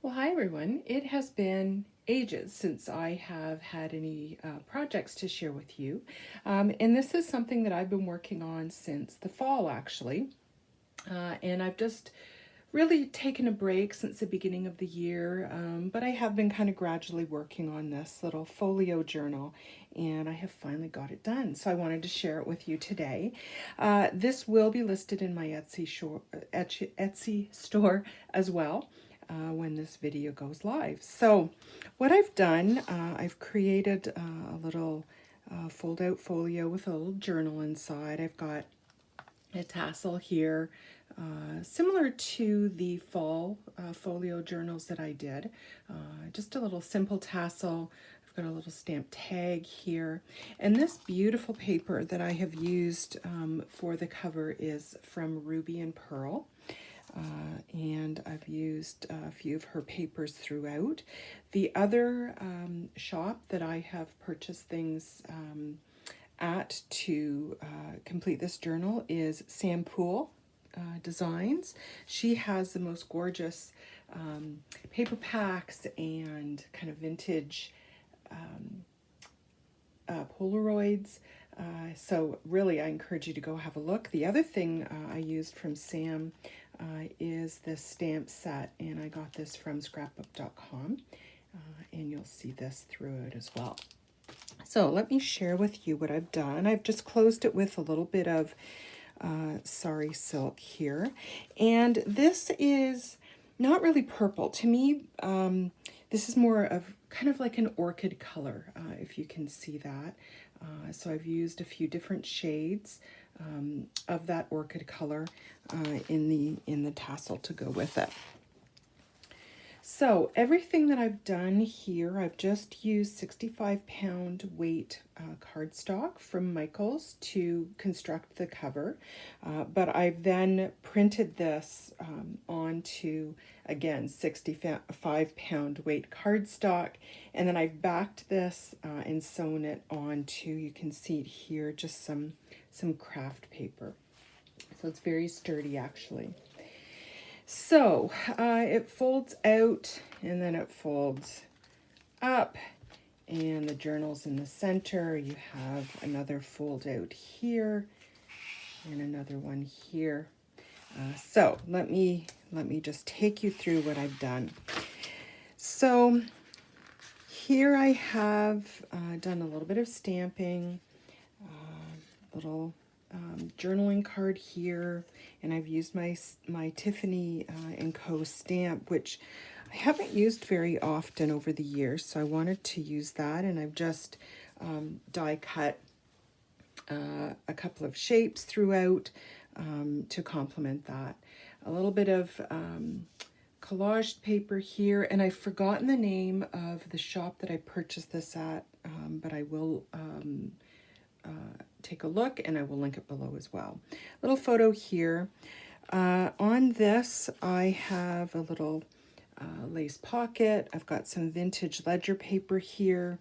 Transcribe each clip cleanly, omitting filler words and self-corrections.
Well, hi everyone. It has been ages since I have had any projects to share with you. And this is something that I've been working on since the fall actually. And I've just really taken a break since the beginning of the year, but I have been kind of gradually working on this little folio journal, and I have finally got it done. So I wanted to share it with you today. This will be listed in my Etsy store as well when this video goes live. So what I've done, I've created a little fold-out folio with a little journal inside. I've got a tassel here, similar to the fall folio journals that I did. Just a little simple tassel. I've got a little stamp tag here. And this beautiful paper that I have used for the cover is from Ruby and Pearl. And I've used a few of her papers throughout. The other shop that I have purchased things at to complete this journal is Poole Designs. She has the most gorgeous paper packs and kind of vintage Polaroids. So really, I encourage you to go have a look. The other thing I used from Sam is this stamp set, and I got this from scrapbook.com, and you'll see this through it as well. So let me share with you what I've done. I've just closed it with a little bit of sari silk here, and this is not really purple. To me, this is more of kind of like an orchid color, if you can see that. So I've used a few different shades of that orchid color in the tassel to go with it. So everything that I've done here, I've just used 65-pound weight cardstock from Michaels to construct the cover, but I've then printed this onto, again, 65-pound weight cardstock, and then I've backed this and sewn it onto, you can see it here, just some craft paper. So it's very sturdy actually. So it folds out and then it folds up, and the journal's in the center. You have another fold out here and another one here. So let me just take you through what I've done. So here I have done a little bit of stamping, little journaling card here, and I've used my Tiffany & Co. stamp, which I haven't used very often over the years, so I wanted to use that, and I've just die cut a couple of shapes throughout to complement that. A little bit of collage paper here, and I've forgotten the name of the shop that I purchased this at, but I will take a look, and I will link it below as well. Little photo here. On this, I have a little lace pocket. I've got some vintage ledger paper here.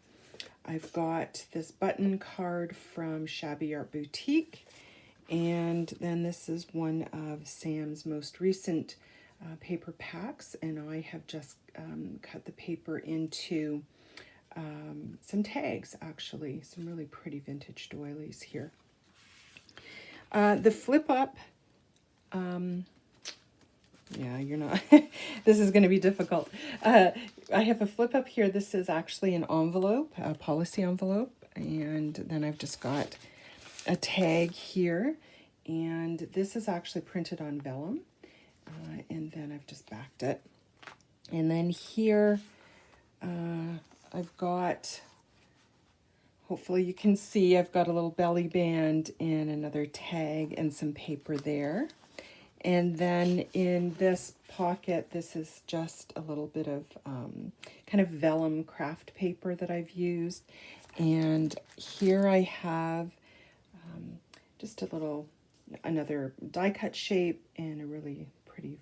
I've got this button card from Shabby Art Boutique, and then this is one of Sam's most recent paper packs, and I have just cut the paper into some tags, actually, some really pretty vintage doilies here. The flip up, yeah, you're not, this is going to be difficult. I have a flip up here. This is actually an envelope, a policy envelope, and then I've just got a tag here, and this is actually printed on vellum, and then I've just backed it. And then here, I've got, hopefully you can see, I've got a little belly band and another tag and some paper there. And then in this pocket, this is just a little bit of kind of vellum craft paper that I've used. And here I have just a little, another die cut shape and a really pretty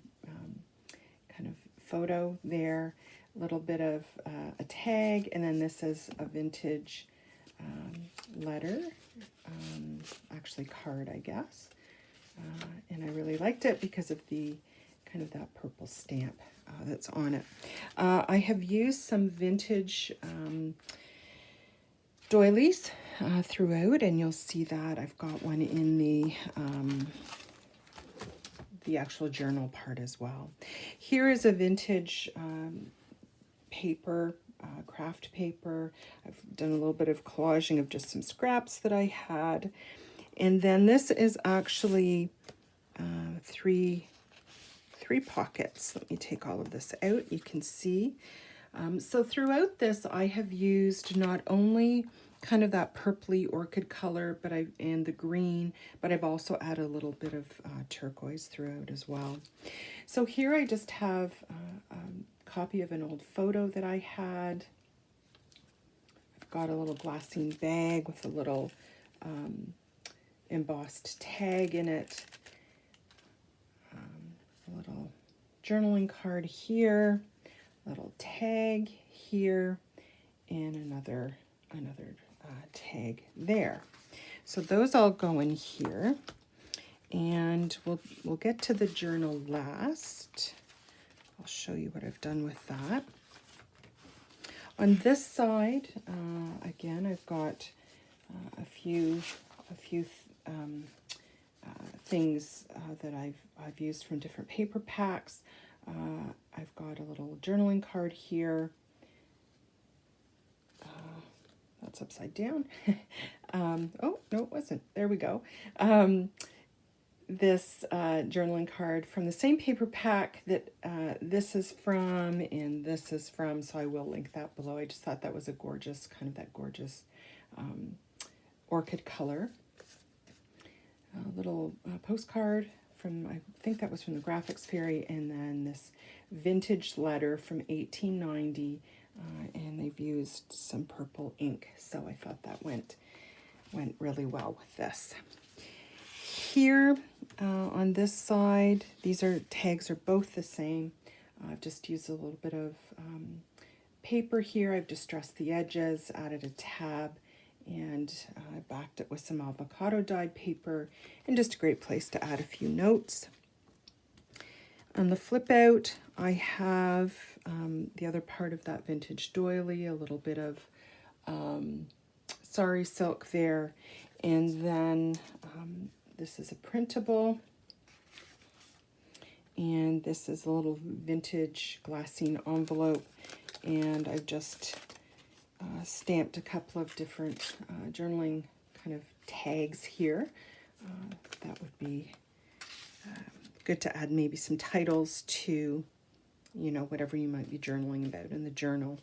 kind of photo there. A little bit of a tag, and then this is a vintage letter, actually card, I guess. And I really liked it because of the kind of that purple stamp that's on it. I have used some vintage doilies throughout, and you'll see that I've got one in the actual journal part as well. Here is a vintage paper, craft paper. I've done a little bit of collaging of just some scraps that I had. And then this is actually three pockets. Let me take all of this out. You can see. So throughout this, I have used not only kind of that purpley orchid color, and the green, but I've also added a little bit of turquoise throughout as well. So here I just have a copy of an old photo that I had. I've got a little glassine bag with a little embossed tag in it. A little journaling card here, little tag here, and another tag there. So those all go in here, and we'll get to the journal last. I'll show you what I've done with that. On this side, again, I've got a few things that I've used from different paper packs. I've got a little journaling card here. That's upside down. Oh, no, it wasn't. There we go. This journaling card from the same paper pack that this is from and this is from, so I will link that below. I just thought that was a gorgeous, kind of that gorgeous orchid color. A little postcard from, I think that was from the Graphics Fairy, and then this vintage letter from 1890, and they've used some purple ink, so I thought that went really well with this. Here on this side, these tags are both the same. I've just used a little bit of paper here. I've distressed the edges, added a tab, and I backed it with some avocado dyed paper, and just a great place to add a few notes. On the flip out, I have the other part of that vintage doily, a little bit of sari silk there, and then this is a printable, and this is a little vintage glassine envelope, and I've just stamped a couple of different journaling kind of tags here. That would be good to add maybe some titles to, you know, whatever you might be journaling about in the journal.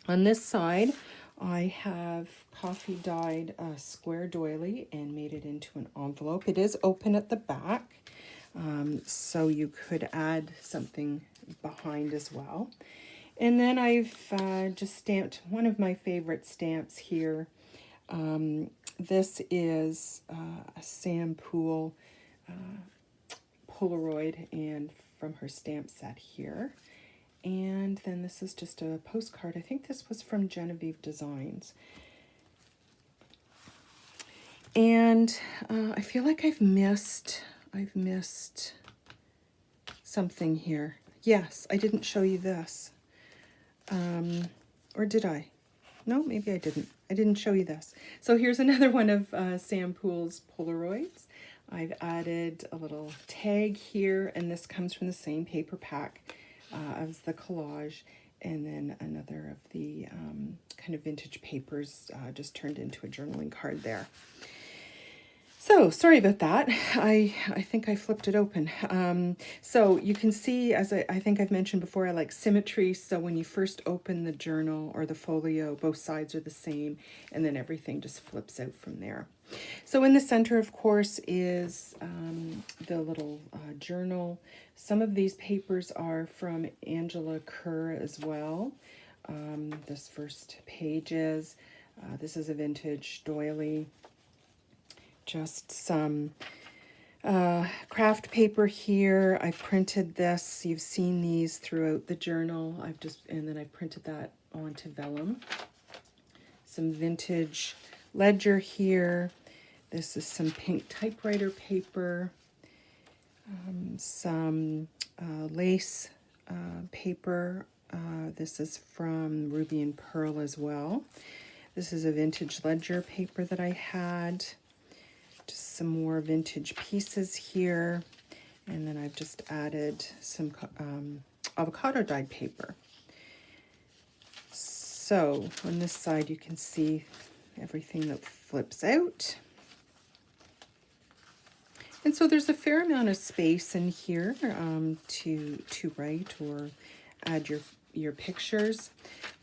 On this side, I have coffee dyed a square doily and made it into an envelope. It is open at the back, so you could add something behind as well. And then I've just stamped one of my favorite stamps here. This is a Sam Poole Polaroid, and from her stamp set here. And then this is just a postcard. I think this was from Genevieve Designs. And I feel like I've missed something here. Yes, I didn't show you this. Or did I? No, maybe I didn't. I didn't show you this. So here's another one of Sam Poole's Polaroids. I've added a little tag here, and this comes from the same paper pack as the collage, and then another of the kind of vintage papers just turned into a journaling card there. So sorry about that. I think I flipped it open. So you can see, as I think I've mentioned before, I like symmetry. So when you first open the journal or the folio, both sides are the same, and then everything just flips out from there. So in the center, of course, is the little journal. Some of these papers are from Angela Kerr as well. This first page is, this is a vintage doily. Just some craft paper here. I printed this. You've seen these throughout the journal. And then I printed that onto vellum. Some vintage ledger here. This is some pink typewriter paper. some lace paper. This is from Ruby and Pearl as well. This is a vintage ledger paper that I had. Just some more vintage pieces here. And then I've just added some avocado dyed paper. So on this side you can see everything that flips out. And so there's a fair amount of space in here to write or add your pictures,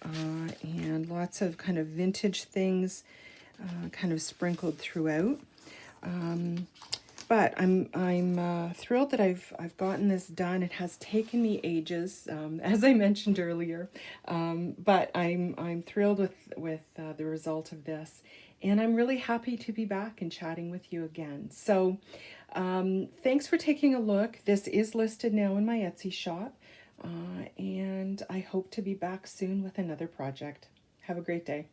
and lots of kind of vintage things kind of sprinkled throughout. But I'm thrilled that I've gotten this done. It has taken me ages, as I mentioned earlier, but I'm thrilled with the result of this, and I'm really happy to be back and chatting with you again. So thanks for taking a look. This is listed now in my Etsy shop, and I hope to be back soon with another project. Have a great day.